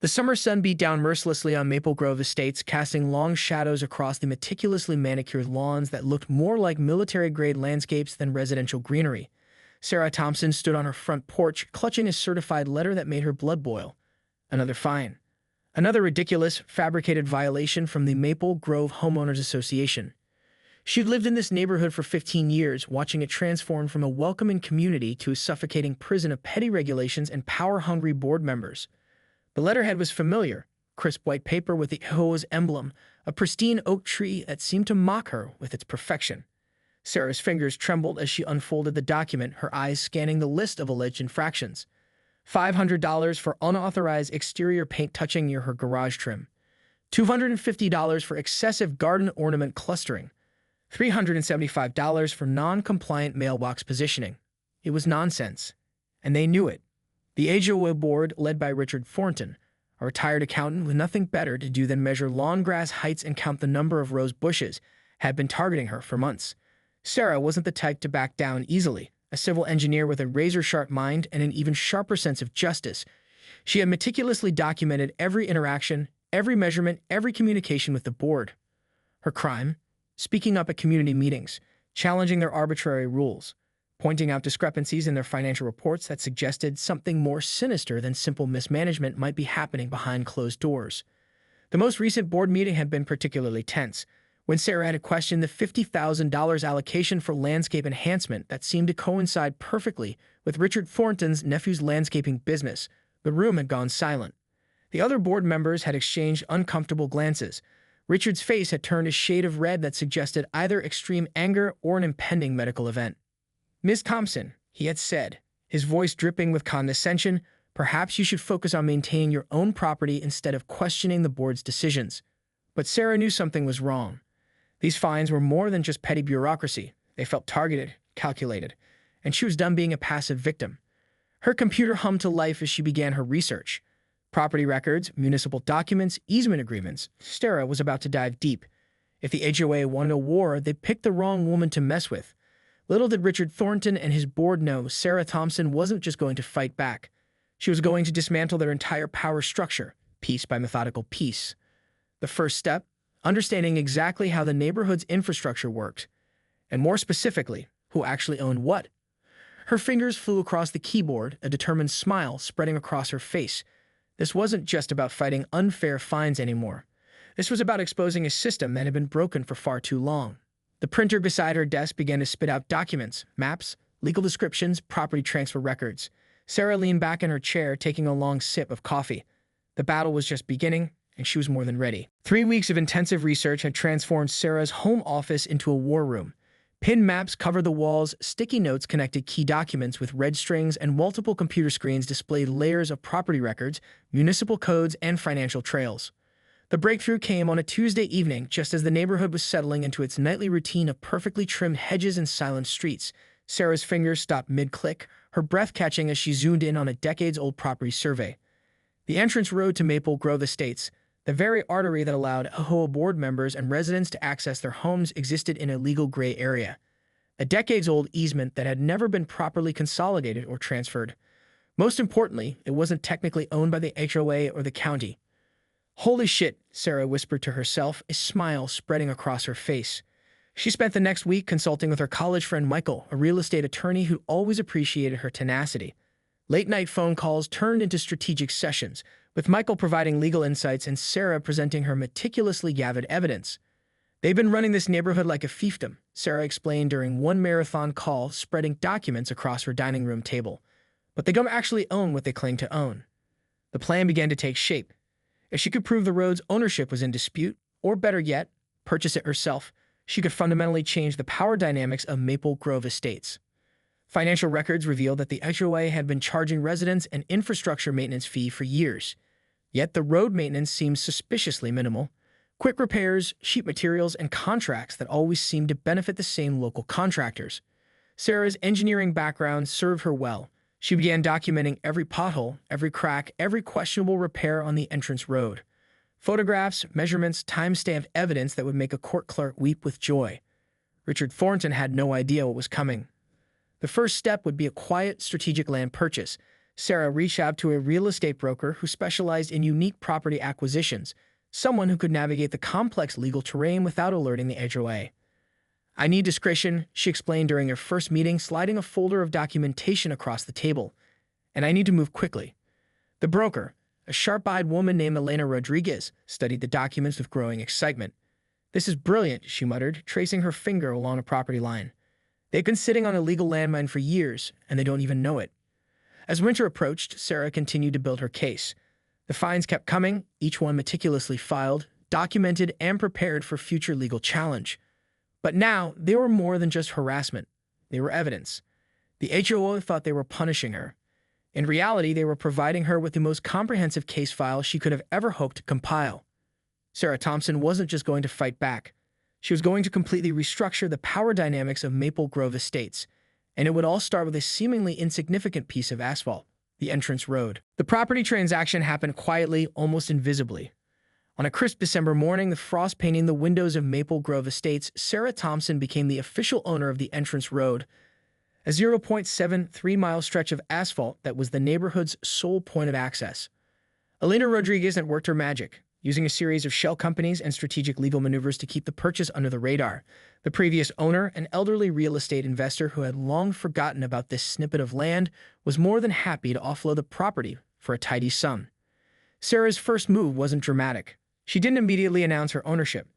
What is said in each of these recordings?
The summer sun beat down mercilessly on Maple Grove Estates, casting long shadows across the meticulously manicured lawns that looked more like military-grade landscapes than residential greenery. Sarah Thompson stood on her front porch, clutching a certified letter that made her blood boil. Another fine. Another ridiculous, fabricated violation from the Maple Grove Homeowners Association. She'd lived in this neighborhood for 15 years, watching it transform from a welcoming community to a suffocating prison of petty regulations and power-hungry board members. The letterhead was familiar, crisp white paper with the HOA's emblem, a pristine oak tree that seemed to mock her with its perfection. Sarah's fingers trembled as she unfolded the document, her eyes scanning the list of alleged infractions. $500 for unauthorized exterior paint touching near her garage trim. $250 for excessive garden ornament clustering. $375 for non-compliant mailbox positioning. It was nonsense, and they knew it. The HOA board, led by Richard Thornton, a retired accountant with nothing better to do than measure lawn grass heights and count the number of rose bushes, had been targeting her for months. Sarah wasn't the type to back down easily. A civil engineer with a razor-sharp mind and an even sharper sense of justice, she had meticulously documented every interaction, every measurement, every communication with the board. Her crime? Speaking up at community meetings, challenging their arbitrary rules, pointing out discrepancies in their financial reports that suggested something more sinister than simple mismanagement might be happening behind closed doors. The most recent board meeting had been particularly tense, when Sarah had questioned the $50,000 allocation for landscape enhancement that seemed to coincide perfectly with Richard Thornton's nephew's landscaping business. The room had gone silent. The other board members had exchanged uncomfortable glances. Richard's face had turned a shade of red that suggested either extreme anger or an impending medical event. "Ms. Thompson," he had said, his voice dripping with condescension, "perhaps you should focus on maintaining your own property instead of questioning the board's decisions." But Sarah knew something was wrong. These fines were more than just petty bureaucracy. They felt targeted, calculated, and she was done being a passive victim. Her computer hummed to life as she began her research. Property records, municipal documents, easement agreements. Sarah was about to dive deep. If the HOA wanted a war, they picked the wrong woman to mess with. Little did Richard Thornton and his board know Sarah Thompson wasn't just going to fight back. She was going to dismantle their entire power structure, piece by methodical piece. The first step? Understanding exactly how the neighborhood's infrastructure worked, and more specifically, who actually owned what. Her fingers flew across the keyboard, a determined smile spreading across her face. This wasn't just about fighting unfair fines anymore. This was about exposing a system that had been broken for far too long. The printer beside her desk began to spit out documents, maps, legal descriptions, property transfer records. Sarah leaned back in her chair, taking a long sip of coffee. The battle was just beginning, and she was more than ready. 3 weeks of intensive research had transformed Sarah's home office into a war room. Pinned maps covered the walls, sticky notes connected key documents with red strings, and multiple computer screens displayed layers of property records, municipal codes, and financial trails. The breakthrough came on a Tuesday evening, just as the neighborhood was settling into its nightly routine of perfectly trimmed hedges and silent streets. Sarah's fingers stopped mid-click, her breath catching as she zoomed in on a decades-old property survey. The entrance road to Maple Grove Estates, the very artery that allowed HOA board members and residents to access their homes, existed in a legal gray area. A decades-old easement that had never been properly consolidated or transferred. Most importantly, it wasn't technically owned by the HOA or the county. "Holy shit," Sarah whispered to herself, a smile spreading across her face. She spent the next week consulting with her college friend Michael, a real estate attorney who always appreciated her tenacity. Late-night phone calls turned into strategic sessions, with Michael providing legal insights and Sarah presenting her meticulously gathered evidence. "They've been running this neighborhood like a fiefdom," Sarah explained during one marathon call, spreading documents across her dining room table. "But they don't actually own what they claim to own." The plan began to take shape. If she could prove the road's ownership was in dispute, or better yet, purchase it herself, she could fundamentally change the power dynamics of Maple Grove Estates. Financial records revealed that the HOA had been charging residents an infrastructure maintenance fee for years. Yet the road maintenance seemed suspiciously minimal. Quick repairs, sheet materials, and contracts that always seemed to benefit the same local contractors. Sarah's engineering background served her well. She began documenting every pothole, every crack, every questionable repair on the entrance road. Photographs, measurements, time-stamped evidence that would make a court clerk weep with joy. Richard Thornton had no idea what was coming. The first step would be a quiet, strategic land purchase. Sarah reached out to a real estate broker who specialized in unique property acquisitions, someone who could navigate the complex legal terrain without alerting the HOA. "I need discretion," she explained during their first meeting, sliding a folder of documentation across the table. "And I need to move quickly." The broker, a sharp-eyed woman named Elena Rodriguez, studied the documents with growing excitement. "This is brilliant," she muttered, tracing her finger along a property line. "They've been sitting on a legal landmine for years, and they don't even know it." As winter approached, Sarah continued to build her case. The fines kept coming, each one meticulously filed, documented, and prepared for future legal challenge. But now, they were more than just harassment. They were evidence. The HOA thought they were punishing her. In reality, they were providing her with the most comprehensive case file she could have ever hoped to compile. Sarah Thompson wasn't just going to fight back. She was going to completely restructure the power dynamics of Maple Grove Estates, and it would all start with a seemingly insignificant piece of asphalt, the entrance road. The property transaction happened quietly, almost invisibly. On a crisp December morning, the frost painting the windows of Maple Grove Estates, Sarah Thompson became the official owner of the entrance road, a 0.73-mile stretch of asphalt that was the neighborhood's sole point of access. Elena Rodriguez had worked her magic, using a series of shell companies and strategic legal maneuvers to keep the purchase under the radar. The previous owner, an elderly real estate investor who had long forgotten about this snippet of land, was more than happy to offload the property for a tidy sum. Sarah's first move wasn't dramatic. She didn't immediately announce her ownership.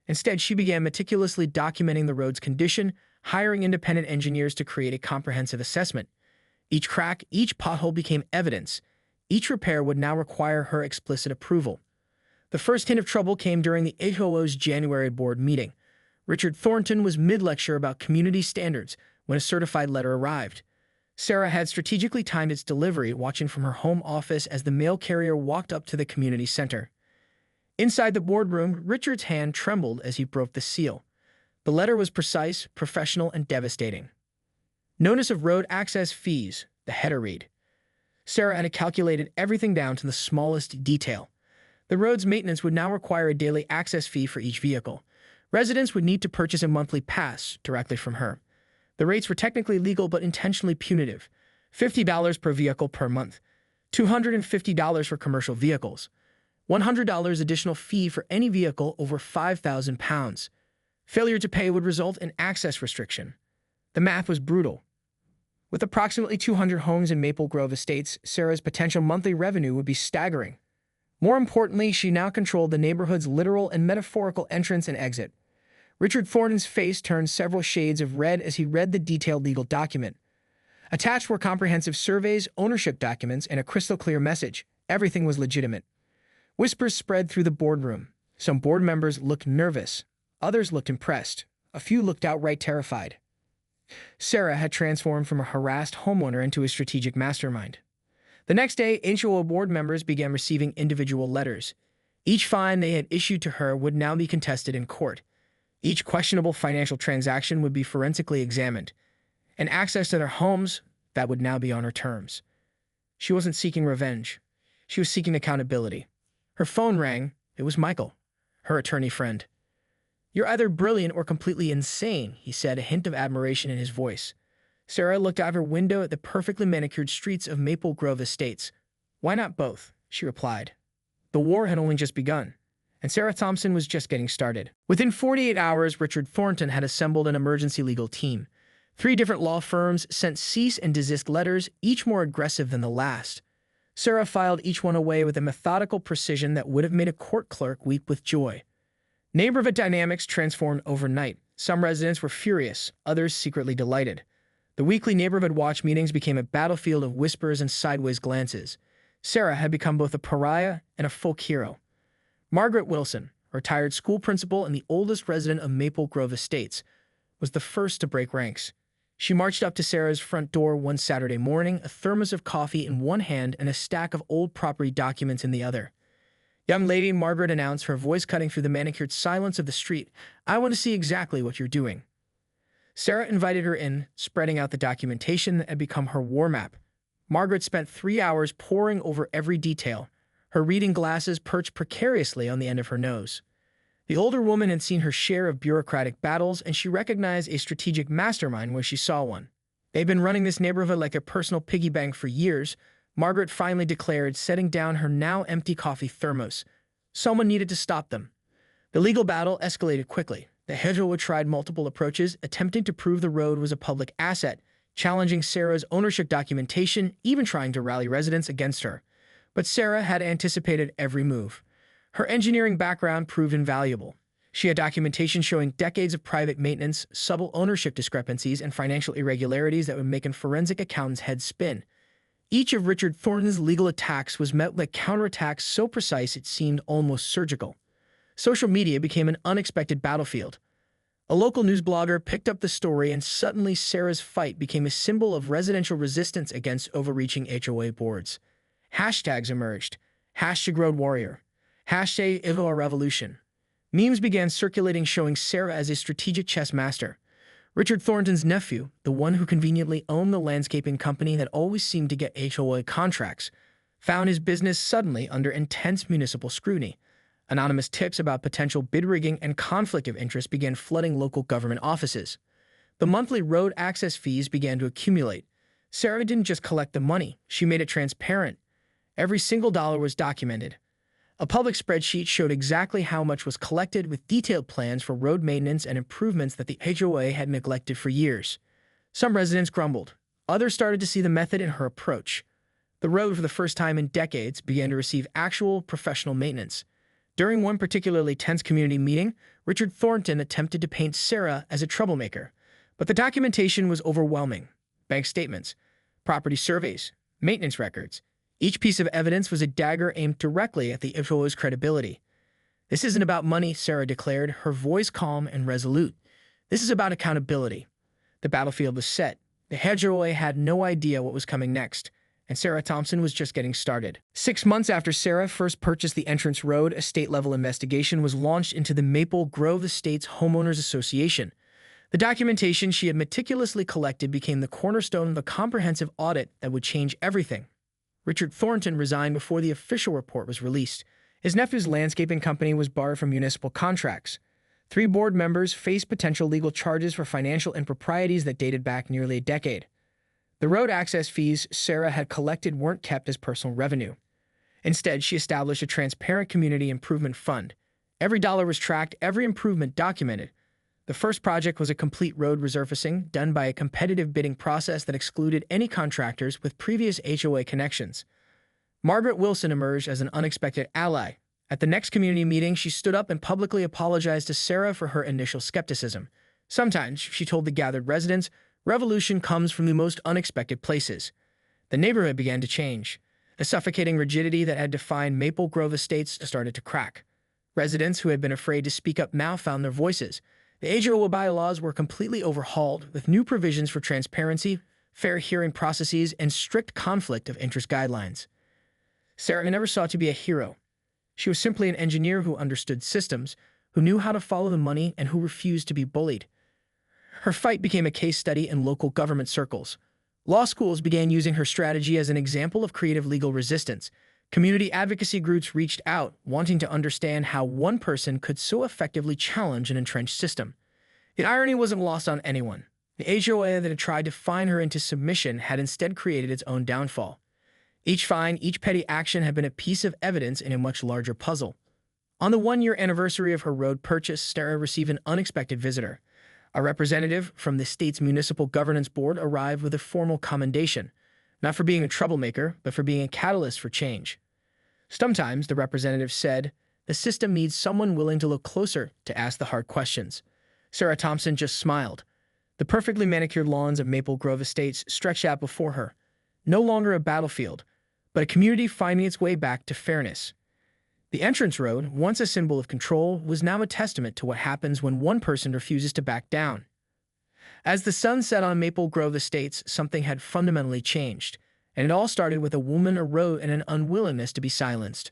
Instead, she began meticulously documenting the road's condition, hiring independent engineers to create a comprehensive assessment. Each crack, each pothole became evidence. Each repair would now require her explicit approval. The first hint of trouble came during the HOA's January board meeting. Richard Thornton was mid-lecture about community standards when a certified letter arrived. Sarah had strategically timed its delivery, watching from her home office as the mail carrier walked up to the community center. Inside the boardroom, Richard's hand trembled as he broke the seal. The letter was precise, professional, and devastating. "Notice of road access fees," the header read. Sarah had calculated everything down to the smallest detail. The road's maintenance would now require a daily access fee for each vehicle. Residents would need to purchase a monthly pass directly from her. The rates were technically legal but intentionally punitive. $50 per vehicle per month, $250 for commercial vehicles, $100 additional fee for any vehicle over 5,000 pounds. Failure to pay would result in access restriction. The math was brutal. With approximately 200 homes in Maple Grove Estates, Sarah's potential monthly revenue would be staggering. More importantly, she now controlled the neighborhood's literal and metaphorical entrance and exit. Richard Thornton's face turned several shades of red as he read the detailed legal document. Attached were comprehensive surveys, ownership documents, and a crystal-clear message. Everything was legitimate. Whispers spread through the boardroom. Some board members looked nervous. Others looked impressed. A few looked outright terrified. Sarah had transformed from a harassed homeowner into a strategic mastermind. The next day, HOA board members began receiving individual letters. Each fine they had issued to her would now be contested in court. Each questionable financial transaction would be forensically examined, and access to their homes, that would now be on her terms. She wasn't seeking revenge. She was seeking accountability. Her phone rang. It was Michael, her attorney friend. "You're either brilliant or completely insane," he said, a hint of admiration in his voice. Sarah looked out of her window at the perfectly manicured streets of Maple Grove Estates. "Why not both?" she replied. The war had only just begun, and Sarah Thompson was just getting started. Within 48 hours, Richard Thornton had assembled an emergency legal team. 3 different law firms sent cease and desist letters, each more aggressive than the last. Sarah filed each one away with a methodical precision that would have made a court clerk weep with joy. Neighborhood dynamics transformed overnight. Some residents were furious, others secretly delighted. The weekly neighborhood watch meetings became a battlefield of whispers and sideways glances. Sarah had become both a pariah and a folk hero. Margaret Wilson, a retired school principal and the oldest resident of Maple Grove Estates, was the first to break ranks. She marched up to Sarah's front door one Saturday morning, a thermos of coffee in one hand and a stack of old property documents in the other. "Young lady," Margaret announced, her voice cutting through the manicured silence of the street, "I want to see exactly what you're doing." Sarah invited her in, spreading out the documentation that had become her war map. Margaret spent 3 hours poring over every detail, her reading glasses perched precariously on the end of her nose. The older woman had seen her share of bureaucratic battles, and she recognized a strategic mastermind where she saw one. They'd been running this neighborhood like a personal piggy bank for years, Margaret finally declared, setting down her now empty coffee thermos. Someone needed to stop them. The legal battle escalated quickly. The HOA tried multiple approaches, attempting to prove the road was a public asset, challenging Sarah's ownership documentation, even trying to rally residents against her. But Sarah had anticipated every move. Her engineering background proved invaluable. She had documentation showing decades of private maintenance, subtle ownership discrepancies, and financial irregularities that would make a forensic accountant's head spin. Each of Richard Thornton's legal attacks was met with counterattacks so precise it seemed almost surgical. Social media became an unexpected battlefield. A local news blogger picked up the story, and suddenly Sarah's fight became a symbol of residential resistance against overreaching HOA boards. Hashtags emerged. #RoadWarrior. #IvoRevolution. Memes began circulating showing Sarah as a strategic chess master. Richard Thornton's nephew, the one who conveniently owned the landscaping company that always seemed to get HOA contracts, found his business suddenly under intense municipal scrutiny. Anonymous tips about potential bid rigging and conflict of interest began flooding local government offices. The monthly road access fees began to accumulate. Sarah didn't just collect the money, she made it transparent. Every single dollar was documented. A public spreadsheet showed exactly how much was collected, with detailed plans for road maintenance and improvements that the HOA had neglected for years. Some residents grumbled. Others started to see the method in her approach. The road, for the first time in decades, began to receive actual professional maintenance. During one particularly tense community meeting, Richard Thornton attempted to paint Sarah as a troublemaker, but the documentation was overwhelming. Bank statements, property surveys, maintenance records. Each piece of evidence was a dagger aimed directly at the HOA's credibility. "This isn't about money," Sarah declared, her voice calm and resolute. "This is about accountability." The battlefield was set. The HOA had no idea what was coming next, and Sarah Thompson was just getting started. 6 months after Sarah first purchased the entrance road, a state-level investigation was launched into the Maple Grove Estates Homeowners Association. The documentation she had meticulously collected became the cornerstone of a comprehensive audit that would change everything. Richard Thornton resigned before the official report was released. His nephew's landscaping company was barred from municipal contracts. 3 board members faced potential legal charges for financial improprieties that dated back nearly a decade. The road access fees Sarah had collected weren't kept as personal revenue. Instead, she established a transparent community improvement fund. Every dollar was tracked, every improvement documented. The first project was a complete road resurfacing done by a competitive bidding process that excluded any contractors with previous HOA connections. Margaret Wilson emerged as an unexpected ally. At the next community meeting, she stood up and publicly apologized to Sarah for her initial skepticism. Sometimes, she told the gathered residents, revolution comes from the most unexpected places. The neighborhood began to change. The suffocating rigidity that had defined Maple Grove Estates started to crack. Residents who had been afraid to speak up now found their voices. The HOA bylaws were completely overhauled, with new provisions for transparency, fair hearing processes, and strict conflict of interest guidelines. Sarah never sought to be a hero. She was simply an engineer who understood systems, who knew how to follow the money, and who refused to be bullied. Her fight became a case study in local government circles. Law schools began using her strategy as an example of creative legal resistance. Community advocacy groups reached out, wanting to understand how one person could so effectively challenge an entrenched system. The irony wasn't lost on anyone. The HOA that had tried to fine her into submission had instead created its own downfall. Each fine, each petty action had been a piece of evidence in a much larger puzzle. On the 1-year anniversary of her road purchase, Sarah received an unexpected visitor. A representative from the state's municipal governance board arrived with a formal commendation, not for being a troublemaker, but for being a catalyst for change. Sometimes, the representative said, the system needs someone willing to look closer, to ask the hard questions. Sarah Thompson just smiled. The perfectly manicured lawns of Maple Grove Estates stretched out before her, no longer a battlefield, but a community finding its way back to fairness. The entrance road, once a symbol of control, was now a testament to what happens when one person refuses to back down. As the sun set on Maple Grove Estates, something had fundamentally changed, and it all started with a woman, a road, and an unwillingness to be silenced.